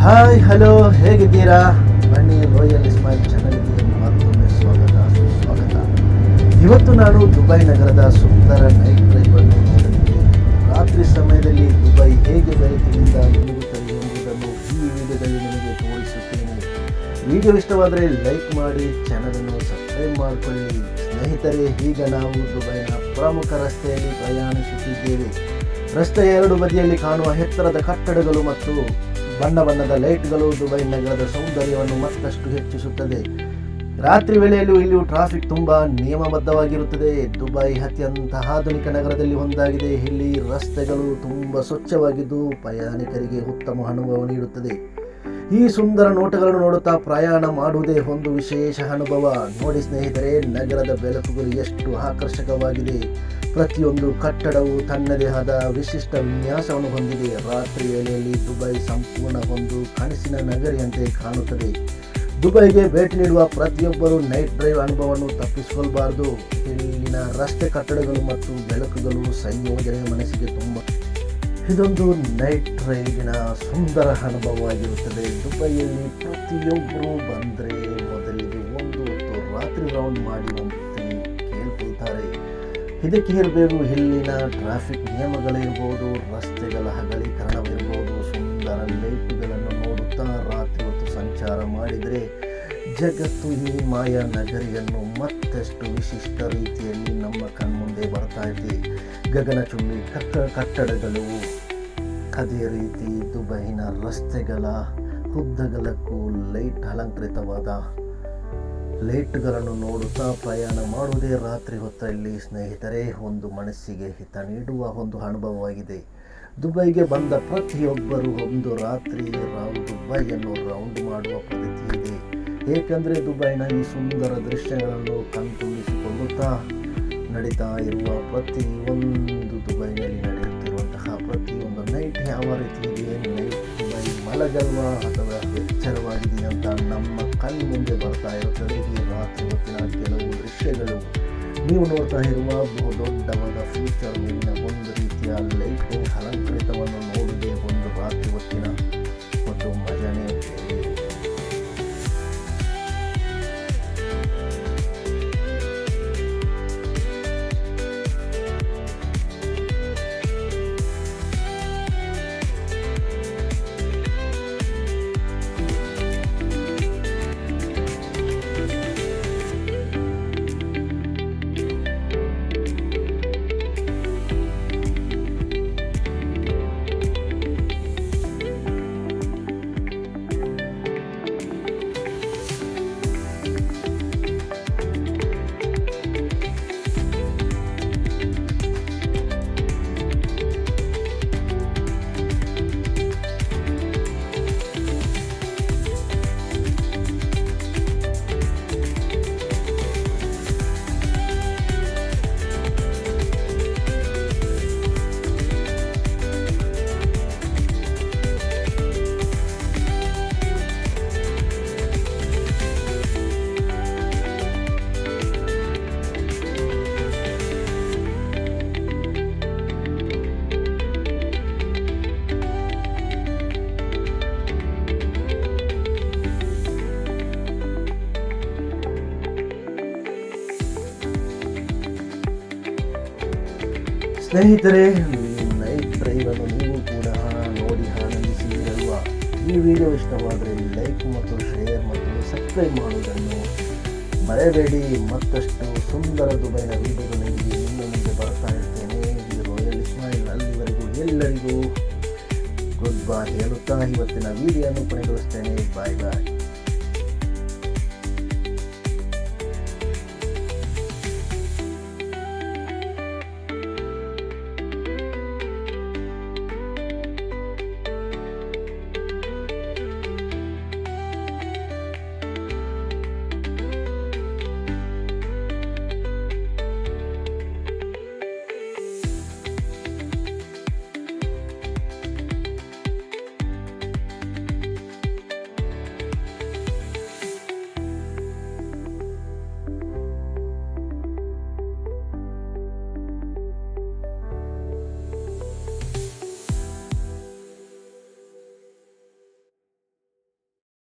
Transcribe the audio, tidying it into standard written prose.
Hi hello, ಹೇಗಿದ್ದೀರಾ? ಬನ್ನಿ, royal Ismail ಚಾನಲ್ಗೆ ಮತ್ತೊಮ್ಮೆ ಸ್ವಾಗತ. ಇವತ್ತು ನಾನು ದುಬೈ ನಗರದ ಸುಂದರ ನೈಟ್ ಡ್ರೈವ್ ಅನ್ನು ನೋಡಲಿದ್ದೇನೆ. ರಾತ್ರಿ ಸಮಯದಲ್ಲಿ ದುಬೈ ಹೇಗೆ ಬೆಳಕಿನಿಂದ ಮಿನುಗುತ್ತದೆ ಎಂಬುದನ್ನು ಈ ವಿಡಿಯೋದಲ್ಲಿ ನಿಮಗೆ ತೋರಿಸುತ್ತೇನೆ. ವಿಡಿಯೋ ಇಷ್ಟವಾದರೆ ಲೈಕ್ ಮಾಡಿ, ಚಾನಲನ್ನು ಸಬ್ಸ್ಕ್ರೈಬ್ ಮಾಡಿಕೊಳ್ಳಿ. ಸ್ನೇಹಿತರೆ, ಈಗ ನಾವು ದುಬೈನ ಪ್ರಮುಖ ರಸ್ತೆಯಲ್ಲಿ ಪ್ರಯಾಣಿಸುತ್ತಿದ್ದೇವೆ. ರಸ್ತೆಯ ಎರಡು ಬದಿಯಲ್ಲಿ ಕಾಣುವ ಎತ್ತರದ ಕಟ್ಟಡಗಳು ಮತ್ತು ಬಣ್ಣ ಬಣ್ಣದ ಲೈಟ್ಗಳು ದುಬೈ ನಗರದ ಸೌಂದರ್ಯವನ್ನು ಮತ್ತಷ್ಟು ಹೆಚ್ಚಿಸುತ್ತದೆ. ರಾತ್ರಿ ವೇಳೆಯಲ್ಲೂ ಇಲ್ಲಿಯೂ ಟ್ರಾಫಿಕ್ ತುಂಬಾ ನಿಯಮಬದ್ಧವಾಗಿರುತ್ತದೆ. ದುಬೈ ಅತ್ಯಂತ ಆಧುನಿಕ ನಗರದಲ್ಲಿ ಒಂದಾಗಿದೆ. ಇಲ್ಲಿ ರಸ್ತೆಗಳು ತುಂಬಾ ಸ್ವಚ್ಛವಾಗಿದ್ದು ಪ್ರಯಾಣಿಕರಿಗೆ ಉತ್ತಮ ಅನುಭವ ನೀಡುತ್ತದೆ. ಈ ಸುಂದರ ನೋಟಗಳನ್ನು ನೋಡುತ್ತಾ ಪ್ರಯಾಣ ಮಾಡುವುದೇ ಒಂದು ವಿಶೇಷ ಅನುಭವ. ನೋಡಿ ಸ್ನೇಹಿತರೆ, ನಗರದ ಬೆಳಕುಗಳು ಎಷ್ಟು ಆಕರ್ಷಕವಾಗಿದೆ. ಪ್ರತಿಯೊಂದು ಕಟ್ಟಡವು ತನ್ನದೇ ಆದ ವಿಶಿಷ್ಟ ವಿನ್ಯಾಸವನ್ನು ಹೊಂದಿದೆ. ರಾತ್ರಿ ವೇಳೆಯಲ್ಲಿ ದುಬೈ ಸಂಪೂರ್ಣ ಒಂದು ಕನಸಿನ ನಗರಿಯಂತೆ ಕಾಣುತ್ತದೆ. ದುಬೈಗೆ ಭೇಟಿ ನೀಡುವ ಪ್ರತಿಯೊಬ್ಬರು ನೈಟ್ ಡ್ರೈವ್ ಅನುಭವವನ್ನು ತಪ್ಪಿಸಿಕೊಳ್ಳಬಾರದು. ಇಲ್ಲಿನ ರಸ್ತೆ, ಕಟ್ಟಡಗಳು ಮತ್ತು ಬೆಳಕುಗಳು ಸಂಯೋಜನೆ ಮನಸ್ಸಿಗೆ ಇದೊಂದು ನೈಟ್ ಡ್ರೈವಿನ ಸುಂದರ ಅನುಭವವಾಗಿರುತ್ತದೆ. ದುಬೈಯಲ್ಲಿ ಪ್ರತಿಯೊಬ್ಬರು ಬಂದರೆ ಮೊದಲಿಗೆ ಒಂದು ಹೊತ್ತು ರಾತ್ರಿ ರೌಂಡ್ ಮಾಡುವಂತೆ ಕೇಳ್ಕೊಳ್ತಾರೆ. ಇದಕ್ಕೆ ಇರಬೇಕು ಇಲ್ಲಿನ ಟ್ರಾಫಿಕ್ ನಿಯಮಗಳಿರ್ಬೋದು, ರಸ್ತೆಗಳ ಅಗಲೀಕರಣವಿರ್ಬೋದು. ಸುಂದರ ಲೈಟ್ಗಳನ್ನು ನೋಡುತ್ತಾ ರಾತ್ರಿ ಹೊತ್ತು ಸಂಚಾರ ಮಾಡಿದರೆ ಜಗತ್ತು ಈ ಮಾಯಾ ನಗರಿಯನ್ನು ಮತ್ತಷ್ಟು ವಿಶಿಷ್ಟ ರೀತಿಯಲ್ಲಿ ನಮ್ಮ ಕಣ್ಮುಂದೆ ಬರ್ತಾ ಇದೆ. ಗಗನಚುಂಬಿ ಕಟ್ಟಡಗಳು, ಅದೇ ರೀತಿ ದುಬೈನ ರಸ್ತೆಗಳ ಉದ್ದಗಲಕ್ಕೂ ಅಲಂಕೃತವಾದ ಲೈಟ್ಗಳನ್ನು ನೋಡುತ್ತಾ ಪ್ರಯಾಣ ಮಾಡುವುದೇ ರಾತ್ರಿ ಹೊತ್ತಲ್ಲಿ ಸ್ನೇಹಿತರೆ ಒಂದು ಮನಸ್ಸಿಗೆ ಹಿತ ನೀಡುವ ಒಂದು ಅನುಭವವಾಗಿದೆ. ದುಬೈಗೆ ಬಂದ ಪ್ರತಿಯೊಬ್ಬರು ಒಂದು ರಾತ್ರಿ ದುಬೈಯನ್ನು ರೌಂಡ್ ಮಾಡುವ ಪದ್ಧತಿ ಇದೆ. ಏಕೆಂದರೆ ದುಬೈನ ಈ ಸುಂದರ ದೃಶ್ಯಗಳನ್ನು ಕಣ್ತುಂಬಿಸಿಕೊಳ್ಳುತ್ತಾ ನಡೀತಾ ಇರುವ ಪ್ರತಿಯೊಂದು ದುಬೈನಲ್ಲಿ ನಡೆಯುತ್ತಿರುವಂತಹ ಪ್ರತಿಯೊಂದು ನೈಟ್ ಯಾವ ರೀತಿ ಇದೆ, ನೈಟ್ ದುಬೈ ಮಲಗಲ್ವ ಅಥವಾ ಎಚ್ಚರವಾಗಿದೆ ಅಂತ ನಮ್ಮ ಕಣ್ಣು ಮುಂದೆ ಬರ್ತಾ ಇರುತ್ತದೆ. ಈ ರಾತ್ರಿ ಹೊತ್ತಿನ ಕೆಲವು ದೃಶ್ಯಗಳು ನೀವು ನೋಡ್ತಾ ಇರುವ ಬಹುದೊಡ್ಡವಾದ ಫ್ಯೂಚರ್ ಮೇಲಿನ ಒಂದು ರೀತಿಯ ಲೈಟಿಂಗ್ ಅಲಂಕೃತವನ್ನು ನೋಡಿದೆ ಒಂದು ರಾತ್ರಿ ಹೊತ್ತಿನ ಒಂದು ಮಜಾನೇ ಬೇರೆ. ಸ್ನೇಹಿತರೆ, ನೈಟ್ ಡ್ರೈವನ್ನು ನೀವು ಕೂಡ ನೋಡಿ ಆನಂದಿಸಿದಿರಲ್ವಾ? ಈ ವಿಡಿಯೋ ಇಷ್ಟವಾದರೆ ಲೈಕ್ ಮತ್ತು ಶೇರ್ ಮತ್ತು ಸಬ್ಸ್ಕ್ರೈಬ್ ಮಾಡುವುದನ್ನು ಮರೆಯಬೇಡಿ. ಮತ್ತಷ್ಟು ಸುಂದರ ದುಬೈನ ವಿಡಿಯೋಗಳಿಗೆ ನಿಮ್ಮ ಮುಂದೆ ಬರ್ತಾ ಇರ್ತೇನೆ. ಈ ರಾಯಲ್ ಇಸ್ಮಾಯಿಲ್ ಅಲ್ಲಿವರೆಗೂ ಎಲ್ಲರಿಗೂ ಗುಡ್ ಬೈ ಹೇಳುತ್ತಾ ಇವತ್ತಿನ ವಿಡಿಯೋವನ್ನು ಕೊನೆಗೊಳಿಸ್ತೇನೆ. ಬಾಯ್ ಬಾಯ್.